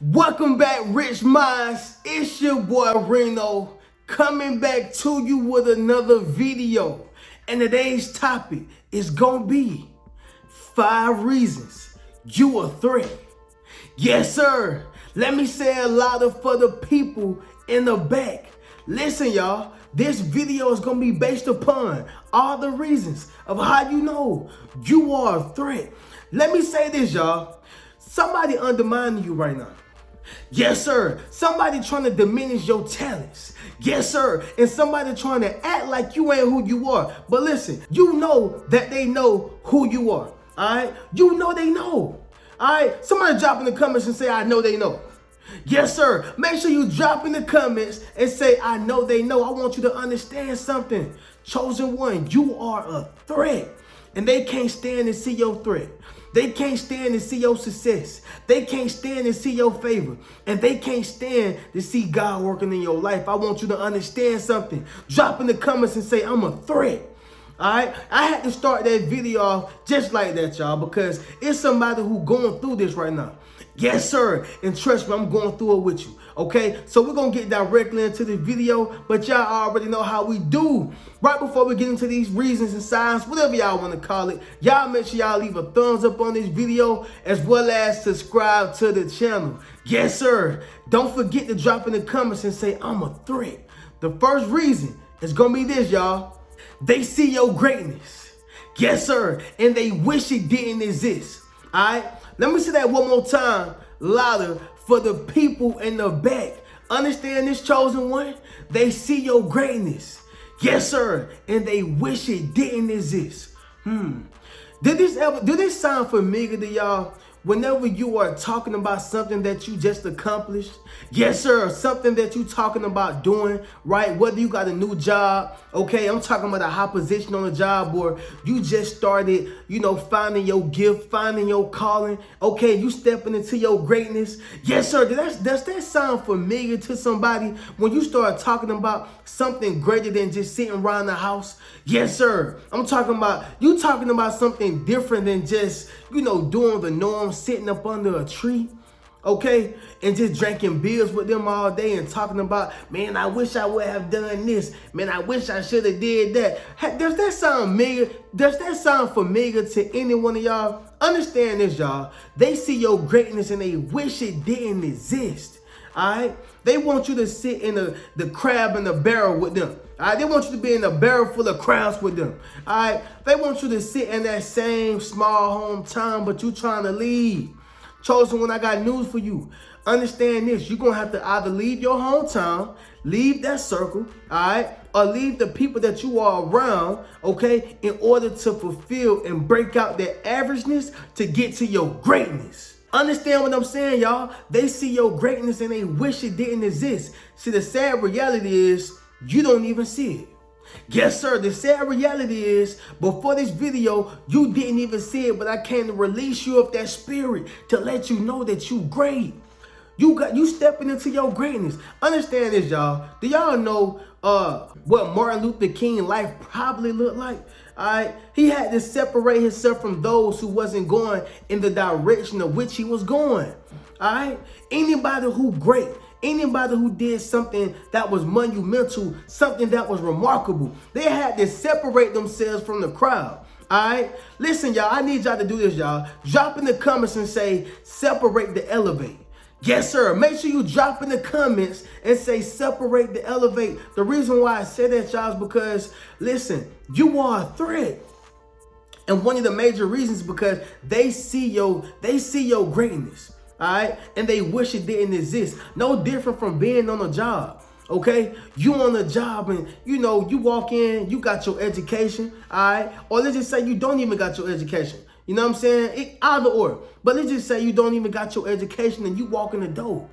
Welcome back, Rich Minds. It's your boy Reno coming back to you with another video. And today's topic is gonna be 5 reasons you a threat. Yes, sir. Let me say it louder for the people in the back. Listen, y'all. This video is gonna be based upon all the reasons of how you know you are a threat. Let me say this, y'all. Somebody undermining you right now. Yes, sir. Somebody trying to diminish your talents. Yes, sir. And somebody trying to act like you ain't who you are. But listen, you know that they know who you are. All right? You know they know. All right? Somebody drop in the comments and say, I know they know. Yes, sir. Make sure you drop in the comments and say, I know they know. I want you to understand something. Chosen one, you are a threat. And they can't stand to see your threat. They can't stand to see your success. They can't stand to see your favor. And they can't stand to see God working in your life. I want you to understand something. Drop in the comments and say, I'm a threat. All right, I had to start that video off just like that, y'all, because it's somebody who going through this right now. Yes, sir. And trust me, I'm going through it with you. Okay, so we're going to get directly into the video, but y'all already know how we do. Right before we get into these reasons and signs, whatever y'all want to call it, y'all make sure y'all leave a thumbs up on this video as well as subscribe to the channel. Yes, sir. Don't forget to drop in the comments and say, I'm a threat. The first reason is going to be this, y'all. They see your greatness. Yes, sir. And they wish it didn't exist. All right. Let me say that one more time, louder for the people in the back. Understand this, chosen one? They see your greatness. Yes, sir. And they wish it didn't exist. Did this sound familiar to y'all? Whenever you are talking about something that you just accomplished, yes, sir, something that you talking about doing, right? Whether you got a new job, okay, I'm talking about a high position on the job, or you just started, finding your gift, finding your calling, okay, you stepping into your greatness. Yes, sir, does that sound familiar to somebody when you start talking about something greater than just sitting around the house? Yes, sir, I'm talking about, you talking about something different than just, doing the norm, sitting up under a tree, okay, and just drinking beers with them all day and talking about, man, I wish I would have done this. Man, I wish I should have did that. Does that sound familiar? Does that sound familiar to any one of y'all? Understand this, y'all. They see your greatness and they wish it didn't exist. All right, they want you to sit in the crab in the barrel with them. All right, they want you to be in a barrel full of crabs with them. All right, they want you to sit in that same small hometown, but you trying to leave. Chosen one, I got news for you. Understand this, you're gonna have to either leave your hometown, leave that circle, all right, or leave the people that you are around, okay, in order to fulfill and break out their averageness to get to your greatness. Understand what I'm saying, y'all? They see your greatness and they wish it didn't exist. See, the sad reality is you don't even see it. Yes, sir. The sad reality is before this video, you didn't even see it, but I came to release you of that spirit to let you know that you great. You stepping into your greatness. Understand this, y'all. Do y'all know what Martin Luther King life probably looked like? All right, he had to separate himself from those who wasn't going in the direction of which he was going. All right, anybody who great, anybody who did something that was monumental, something that was remarkable, they had to separate themselves from the crowd. All right, listen, y'all, I need y'all to do this, y'all. Drop in the comments and say, separate the elevate. Yes, sir. Make sure you drop in the comments and say separate the elevate. The reason why I say that, y'all, is because, listen, you are a threat. And one of the major reasons is because they see your greatness, all right? And they wish it didn't exist. No different from being on a job, okay? You on a job and, you walk in, you got your education, all right? Or let's just say you don't even got your education. You know what I'm saying? Either or. But let's just say you don't even got your education and you walk in the door.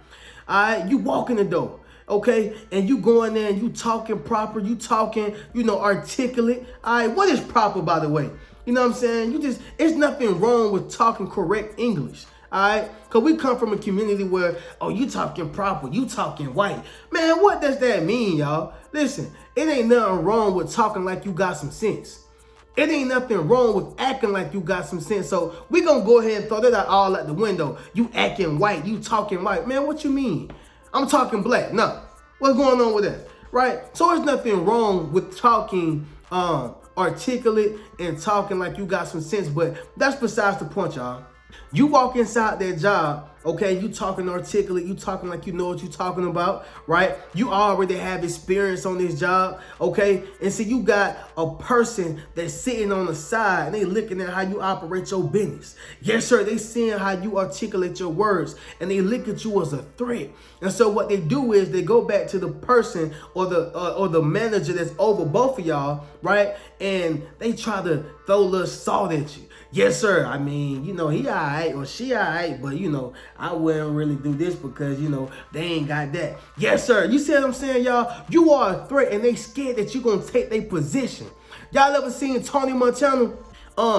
All right? You walk in the door. Okay? And you go in there and you talking proper. You talking, articulate. All right? What is proper, by the way? You know what I'm saying? It's nothing wrong with talking correct English. All right? Because we come from a community where, you talking proper. You talking white. Man, what does that mean, y'all? Listen, it ain't nothing wrong with talking like you got some sense. It ain't nothing wrong with acting like you got some sense. So we gonna go ahead and throw that out all out the window. You acting white, you talking white. Man, what you mean? I'm talking black. No. What's going on with that? Right? So there's nothing wrong with talking articulate and talking like you got some sense, but that's besides the point, y'all. You walk inside that job, okay, you talking articulate, you talking like you know what you're talking about, right? You already have experience on this job, okay? And see, you got a person that's sitting on the side and they looking at how you operate your business. Yes, sir, they seeing how you articulate your words and they look at you as a threat. And so what they do is they go back to the person or the manager that's over both of y'all, right? And they try to throw a little salt at you. Yes, sir. I mean, you know, he all right or she all right, but, you know, I wouldn't really do this because, you know, they ain't got that. Yes, sir. You see what I'm saying, y'all? You are a threat and they scared that you're going to take their position. Y'all ever seen Tony Montana?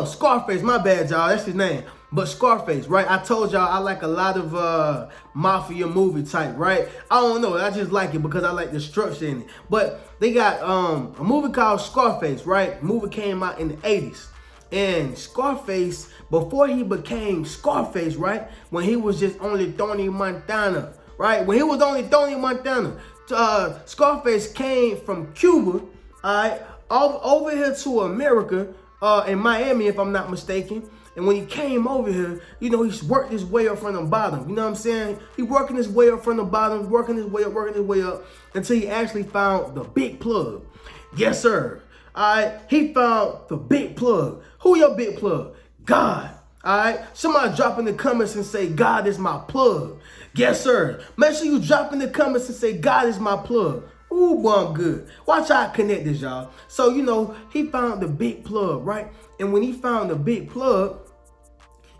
Scarface, my bad, y'all. That's his name. But Scarface, right? I told y'all I like a lot of mafia movie type, right? I don't know. I just like it because I like the structure in it. But they got a movie called Scarface, right? Movie came out in the 80s. And Scarface, before he became Scarface, right? When he was just only Tony Montana, right? When he was only Tony Montana, Scarface came from Cuba, all right, over here to America, in Miami, if I'm not mistaken. And when he came over here, you know, he worked his way up from the bottom. You know what I'm saying? He working his way up from the bottom, working his way up until he actually found the big plug. Yes, sir. All right, he found the big plug. Who your big plug? God. All right, somebody drop in the comments and say, God is my plug. Yes, sir. Make sure you drop in the comments and say, God is my plug. Ooh, boy, I'm good. Watch how I connect this, y'all. So, you know, he found the big plug, right? And when he found the big plug,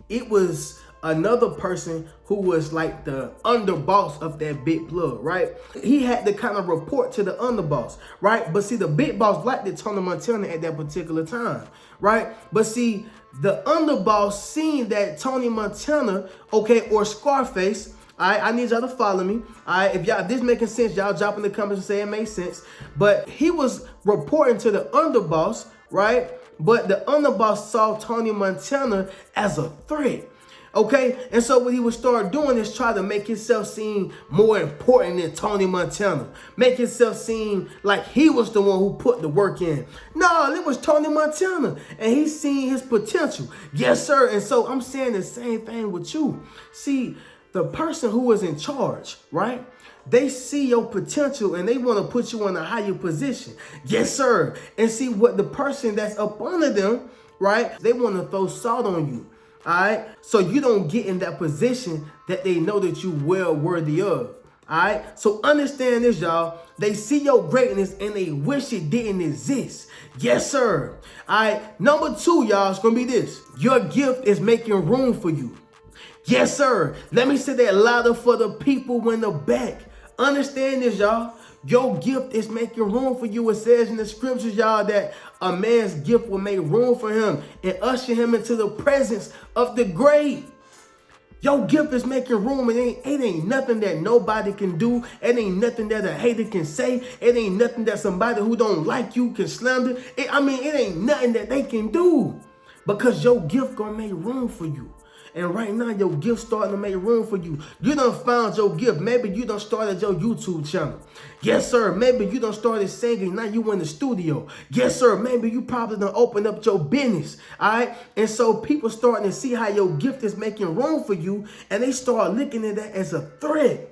it was another person who was like the underboss of that big plug, right? He had to kind of report to the underboss, right? But see, the big boss liked it, Tony Montana at that particular time, right? But see, the underboss seen that Tony Montana, okay, or Scarface, all right, I need y'all to follow me. All right, if this making sense, y'all drop in the comments and say it makes sense. But he was reporting to the underboss, right? But the underboss saw Tony Montana as a threat. Okay, and so what he would start doing is try to make himself seem more important than Tony Montana. Make himself seem like he was the one who put the work in. No, it was Tony Montana, and he seen his potential. Yes, sir. And so I'm saying the same thing with you. See, the person who is in charge, right? They see your potential and they want to put you in a higher position. Yes, sir. And see what the person that's up under them, right? They want to throw salt on you. All right, so you don't get in that position that they know that you well worthy of. All right, so understand this, y'all. They see your greatness and they wish it didn't exist. Yes, sir. All right, number 2, y'all, it's gonna be this. Your gift is making room for you. Yes, sir. Let me say that louder for the people in the back. Understand this, y'all. Your gift is making room for you. It says in the scriptures, y'all, that a man's gift will make room for him and usher him into the presence of the great. Your gift is making room, and it ain't nothing that nobody can do. It ain't nothing that a hater can say. It ain't nothing that somebody who don't like you can slander. It ain't nothing that they can do because your gift gonna make room for you. And right now, your gift starting to make room for you. You done found your gift. Maybe you done started your YouTube channel. Yes, sir. Maybe you done started singing. Now you in the studio. Yes, sir. Maybe you probably done opened up your business. All right. And so people starting to see how your gift is making room for you. And they start looking at that as a threat.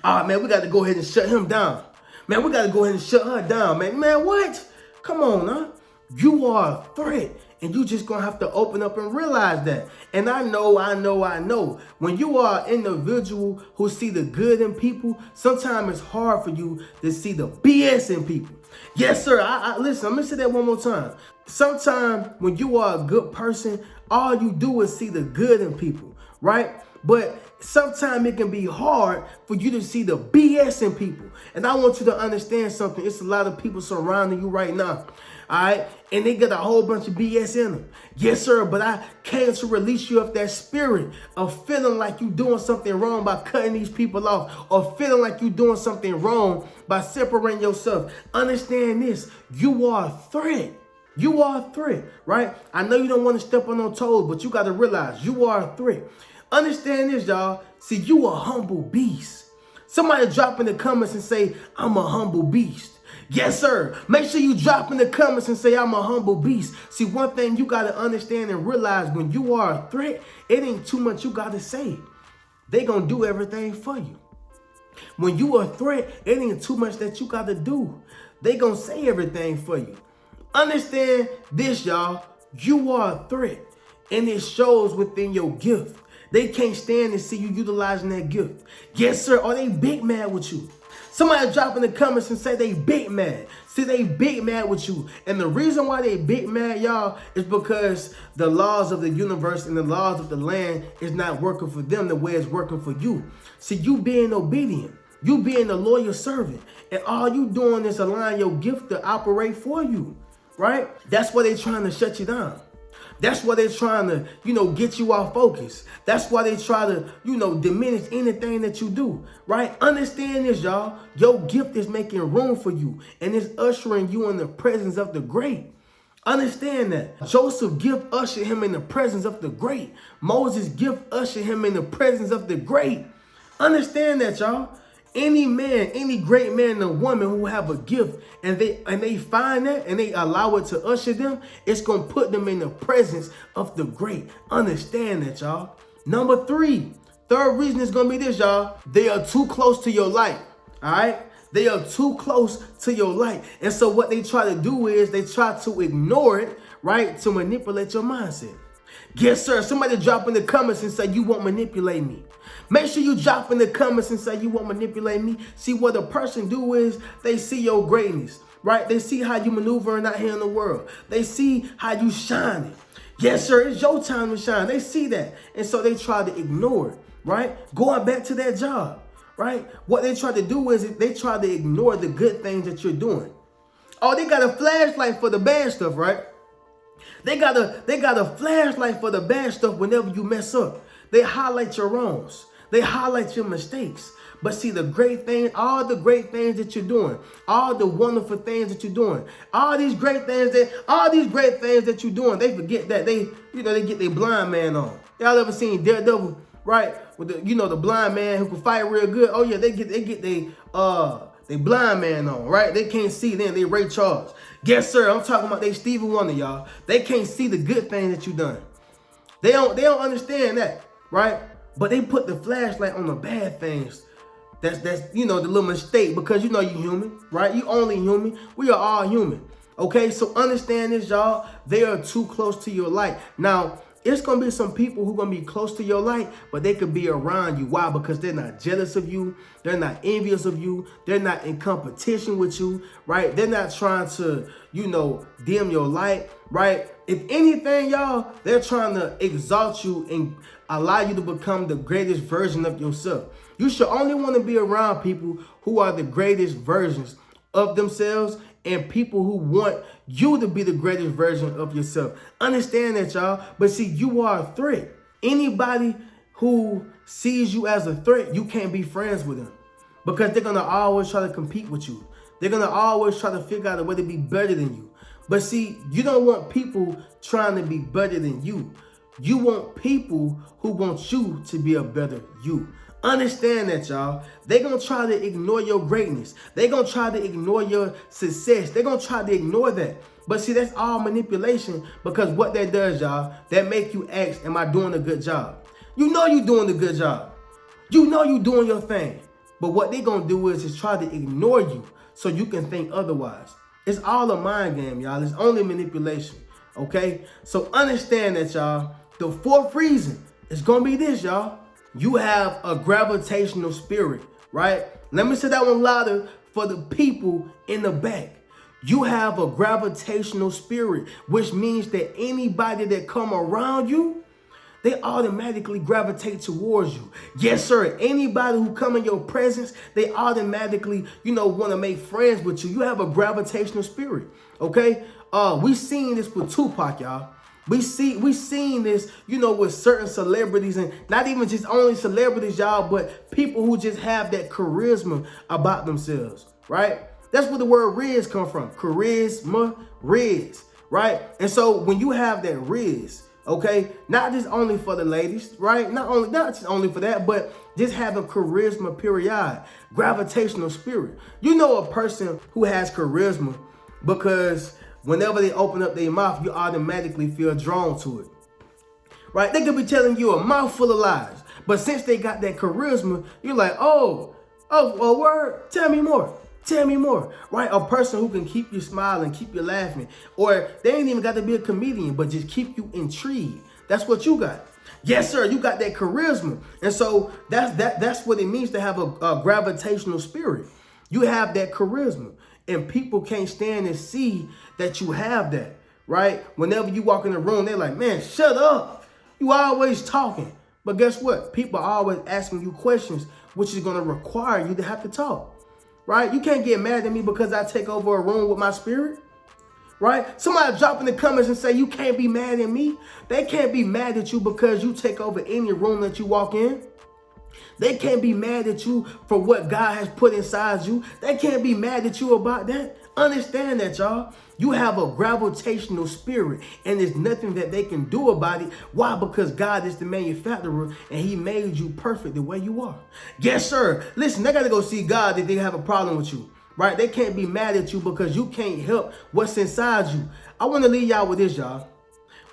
All right, man, we got to go ahead and shut him down. Man, we got to go ahead and shut her down, man. Man, what? Come on, huh? You are a threat. And you just gonna have to open up and realize that. And I know. When you are an individual who see the good in people, sometimes it's hard for you to see the BS in people. Yes, sir. Listen, I'm gonna say that one more time. Sometimes when you are a good person, all you do is see the good in people, right? But sometimes it can be hard for you to see the BS in people. And I want you to understand something. It's a lot of people surrounding you right now. All right, and they got a whole bunch of BS in them. Yes, sir, but I came to release you of that spirit of feeling like you doing something wrong by cutting these people off, or feeling like you doing something wrong by separating yourself. Understand this, you are a threat. You are a threat, right? I know you don't want to step on no toes, but you got to realize you are a threat. Understand this, y'all. See, you a humble beast. Somebody drop in the comments and say, I'm a humble beast. Yes, sir. Make sure you drop in the comments and say, I'm a humble beast. See, one thing you got to understand and realize, when you are a threat, it ain't too much you got to say. They going to do everything for you. When you are a threat, it ain't too much that you got to do. They going to say everything for you. Understand this, y'all. You are a threat, and it shows within your gift. They can't stand to see you utilizing that gift. Yes, sir. Are they big mad with you? Somebody drop in the comments and say they big mad. See, they big mad with you. And the reason why they big mad, y'all, is because the laws of the universe and the laws of the land is not working for them the way it's working for you. See, you being obedient, you being a loyal servant, and all you doing is allowing your gift to operate for you, right? That's why they're trying to shut you down. That's why they're trying to, get you off focus. That's why they try to, diminish anything that you do, right? Understand this, y'all. Your gift is making room for you, and it's ushering you in the presence of the great. Understand that. Joseph gift ushered him in the presence of the great. Moses gift ushered him in the presence of the great. Understand that, y'all. Any man, any great man and woman who have a gift and they find that and they allow it to usher them, it's going to put them in the presence of the great. Understand that, y'all. Number three, third reason is going to be this, y'all. They are too close to your light. All right. They are too close to your light. And so what they try to do is they try to ignore it, right? To manipulate your mindset. Yes, sir. Somebody drop in the comments and say, you won't manipulate me. Make sure you drop in the comments and say, you won't manipulate me. See, what a person do is they see your greatness, right? They see how you maneuvering out here in the world. They see how you shining. Yes, sir. It's your time to shine. They see that. And so they try to ignore it, right? Going back to that job, right? What they try to do is they try to ignore the good things that you're doing. Oh, they got a flashlight for the bad stuff, right? They got a flashlight for the bad stuff whenever you mess up. They highlight your wrongs. They highlight your mistakes. But see, the great thing, all the great things that you're doing, all the wonderful things that you're doing, all these great things that you're doing, they forget that they get their blind man on. Y'all ever seen Daredevil, right? With the blind man who can fight real good. Oh yeah, they get they blind man on, right? They can't see then. They Ray Charles. Yes, sir. I'm talking about they Stevie Wonder, y'all. They can't see the good things that you done. They don't understand that, right? But they put the flashlight on the bad things. That's the little mistake, because you're human, right? You only human. We are all human. Okay, so understand this, y'all. They are too close to your light. Now, it's gonna be some people who gonna be close to your light, but they could be around you. Why? Because they're not jealous of you. They're not envious of you. They're not in competition with you, right? They're not trying to, dim your light, right? If anything, y'all, they're trying to exalt you and allow you to become the greatest version of yourself. You should only want to be around people who are the greatest versions of themselves and people who want you to be the greatest version of yourself. Understand that, y'all. But see, you are a threat. Anybody who sees you as a threat, you can't be friends with them, because they're going to always try to compete with you. They're going to always try to figure out a way to be better than you. But see, you don't want people trying to be better than you. You want people who want you to be a better you. Understand that, y'all. They're going to try to ignore your greatness. They're going to try to ignore your success. They're going to try to ignore that. But see, that's all manipulation, because what that does, y'all, that make you ask, am I doing a good job? You know you're doing a good job. You know you're doing your thing. But what they're going to do is just try to ignore you so you can think otherwise. It's all a mind game, y'all. It's only manipulation, okay? So understand that, y'all. The fourth reason is going to be this, y'all. You have a gravitational spirit, right? Let me say that one louder for the people in the back. You have a gravitational spirit, which means that anybody that come around you, they automatically gravitate towards you. Yes, sir. Anybody who come in your presence, they automatically, want to make friends with you. You have a gravitational spirit, okay? We seen this with Tupac, y'all. We seen this, with certain celebrities, and not even just only celebrities, y'all, but people who just have that charisma about themselves, right? That's where the word Riz come from. Charisma, Riz, right? And so when you have that riz, okay, not just only for the ladies, right? Not just only for that, but just having charisma, period, gravitational spirit. You know a person who has charisma because whenever they open up their mouth, you automatically feel drawn to it, right? They could be telling you a mouthful of lies, but since they got that charisma, you're like, well, word, tell me more. Tell me more, right? A person who can keep you smiling, keep you laughing, or they ain't even got to be a comedian, but just keep you intrigued. That's what you got. Yes, sir, you got that charisma. And so that's what it means to have a gravitational spirit. You have that charisma, and people can't stand and see that you have that, right? Whenever you walk in the room, they're like, man, shut up. You always talking. But guess what? People are always asking you questions, which is going to require you to have to talk. Right? You can't get mad at me because I take over a room with my spirit. Right? Somebody drop in the comments and say you can't be mad at me. They can't be mad at you because you take over any room that you walk in. They can't be mad at you for what God has put inside you. They can't be mad at you about that. Understand that, y'all. You have a gravitational spirit, and there's nothing that they can do about it. Why? Because God is the manufacturer, and he made you perfect the way you are. Yes, sir. Listen, they got to go see God if they have a problem with you, right? They can't be mad at you because you can't help what's inside you. I want to leave y'all with this, y'all.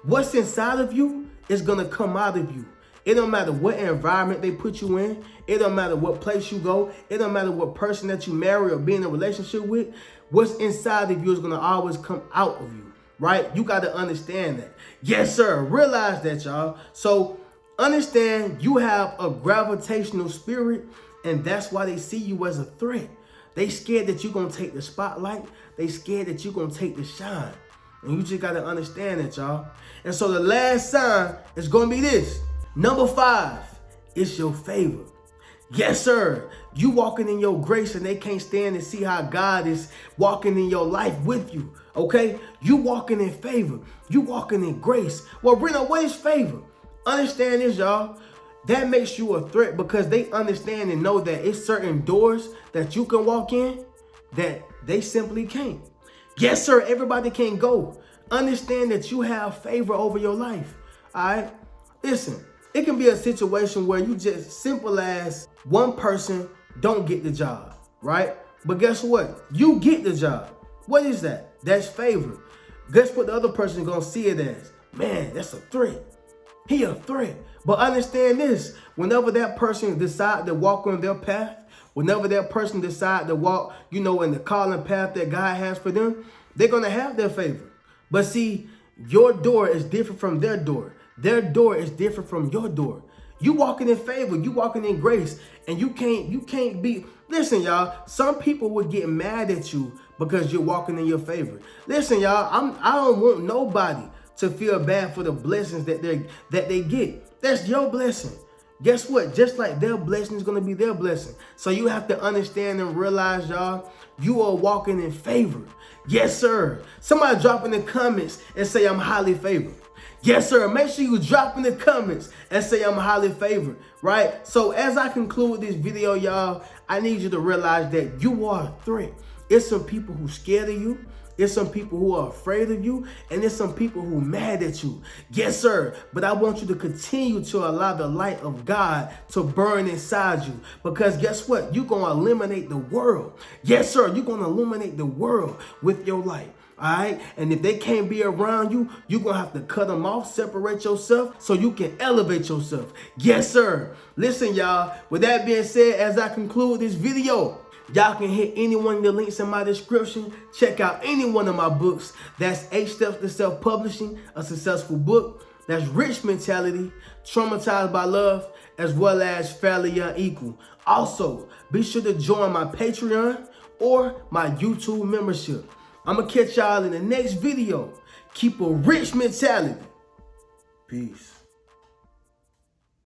What's inside of you is going to come out of you. It don't matter what environment they put you in. It don't matter what place you go. It don't matter what person that you marry or be in a relationship with. What's inside of you is going to always come out of you, right? You got to understand that. Yes, sir. Realize that, y'all. So understand you have a gravitational spirit, and that's why they see you as a threat. They scared that you're going to take the spotlight. They scared that you're going to take the shine. And you just got to understand that, y'all. And so the last sign is going to be this. Number 5, it's your favor. Yes, sir. You walking in your grace, and they can't stand to see how God is walking in your life with you. Okay? You walking in favor. You walking in grace. Well, Reno, what is favor? Understand this, y'all. That makes you a threat because they understand and know that it's certain doors that you can walk in that they simply can't. Yes, sir. Everybody can go. Understand that you have favor over your life. All right? Listen. It can be a situation where you just simple as one person don't get the job, right? But guess what? You get the job. What is that? That's favor. Guess what the other person is going to see it as? Man, that's a threat. He a threat. But understand this. Whenever that person decide to walk on their path, whenever that person decide to walk, in the calling path that God has for them, they're going to have their favor. But see, your door is different from their door. Their door is different from your door. You walking in favor, you walking in grace, and you can't be. Listen, y'all, some people would get mad at you because you're walking in your favor. Listen, y'all, I don't want nobody to feel bad for the blessings that they get. That's your blessing. Guess what? Just like their blessing is going to be their blessing. So you have to understand and realize, y'all, you are walking in favor. Yes, sir. Somebody drop in the comments and say I'm highly favored. Yes, sir. Make sure you drop in the comments and say I'm highly favored, right? So as I conclude this video, y'all, I need you to realize that you are a threat. It's some people who scared of you. It's some people who are afraid of you, and there's some people who are mad at you. Yes, sir. But I want you to continue to allow the light of God to burn inside you, because guess what? You're going to illuminate the world. Yes, sir. You're going to illuminate the world with your light. All right. And if they can't be around you, you're going to have to cut them off, separate yourself so you can elevate yourself. Yes, sir. Listen, y'all. With that being said, as I conclude this video, y'all can hit any one of the links in my description. Check out any one of my books. That's 8 Steps to Self-Publishing, a Successful Book. That's Rich Mentality, Traumatized by Love, as well as Fairly Unequal. Also, be sure to join my Patreon or my YouTube membership. I'm going to catch y'all in the next video. Keep a rich mentality. Peace.